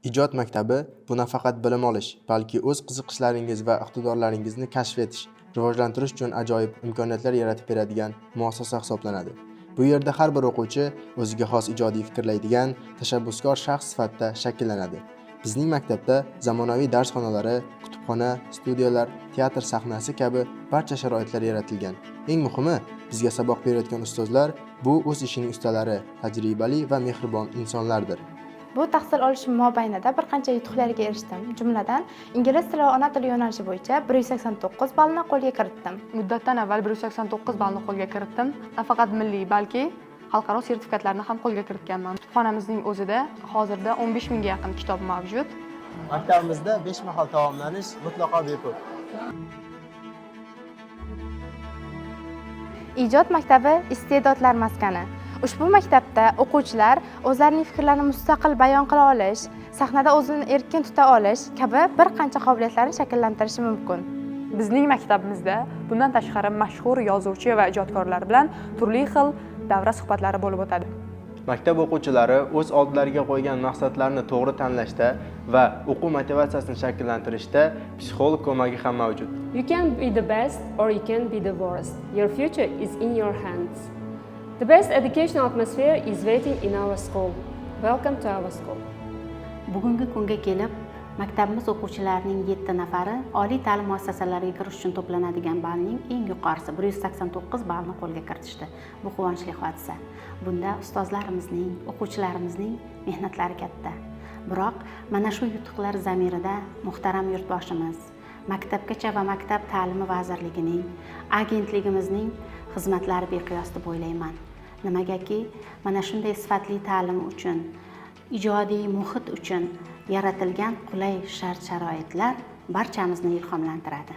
Ijod maktabi bu nafaqat bilim olish, balki o'z qiziqishlaringiz va iqtidorlaringizni kashf etish, rivojlantirish uchun ajoyib imkoniyatlar yaratib beradigan muassasa hisoblanadi. Bu yerda har bir o'quvchi o'ziga xos ijodiy fikrlaydigan, tashabbuskor shaxs sifatida shakllanadi. Bizning maktabda zamonaviy dars xonalari, kutubxona, studiyalar, teatr sahnasi kabi barcha sharoitlar yaratilgan. Eng muhimi, bizga saboq berayotgan ustozlar bu o'z ishining ustalari, tajribali va mehribon insonlardir. Bu tahsil olishim mobaynida bir qancha yutuqlarga erishdim. Jumladan, ingliz tili va ona tili yo'nalishi bo'yicha 189 ballni qo'lga kiritdim. Muddatdan avval 189 ballni qo'lga kiritdim. Nafaqat milliy, balki xalqaro sertifikatlarni ham qo'lga kiritganman. Kutubxonamizning o'zida hozirda 15 mingga yaqin kitob mavjud. Maktabimizda 5 mahal taomlanish mutlaqo bepul. Ijod maktabi iste'dodlar maskani. Ushbu maktabda o'quvchilar o'zlarining fikrlarini mustaqil bayon qila olish, sahnada o'zini erkin tuta olish kabi bir qancha qobiliyatlarni shakllantirishi mumkin. Bizning maktabimizda bundan tashqari mashhur yozuvchi va ijodkorlar bilan turli xil davra suhbatlari bo'lib o'tadi. Maktab o'quvchilari o'z oldilariga qo'ygan maqsadlarni to'g'ri tanlashda va o'quv motivatsiyasini shakllantirishda psixolog ko'magi ham mavjud. You can be the best or you can be the worst. Your future is in your hands. The best educational atmosphere is waiting in our school. Welcome to our school. Bugungi kunga kelib, maktabimiz o'quvchilarining 7 nafari oliy ta'lim muassasalariga kirish uchun to'planadigan ballning eng yuqorisi 189 ballni qo'lga kiritishdi. Bu quvonchli hodisa. Bunda ustozlarimizning, o'quvchilarimizning mehnatlari katta. Biroq mana shu yutuqlar zamirida muhtaram yurtboshimiz, Maktabgacha va Maktab ta'limi vazirligining, agentligimizning xizmatlari beqiyos deb o'ylayman. Nimagaki, mana shunday sifatli ta'lim uchun, ijodiy muhit uchun yaratilgan qulay shart-sharoitlar barchamizni ilhomlantiradi.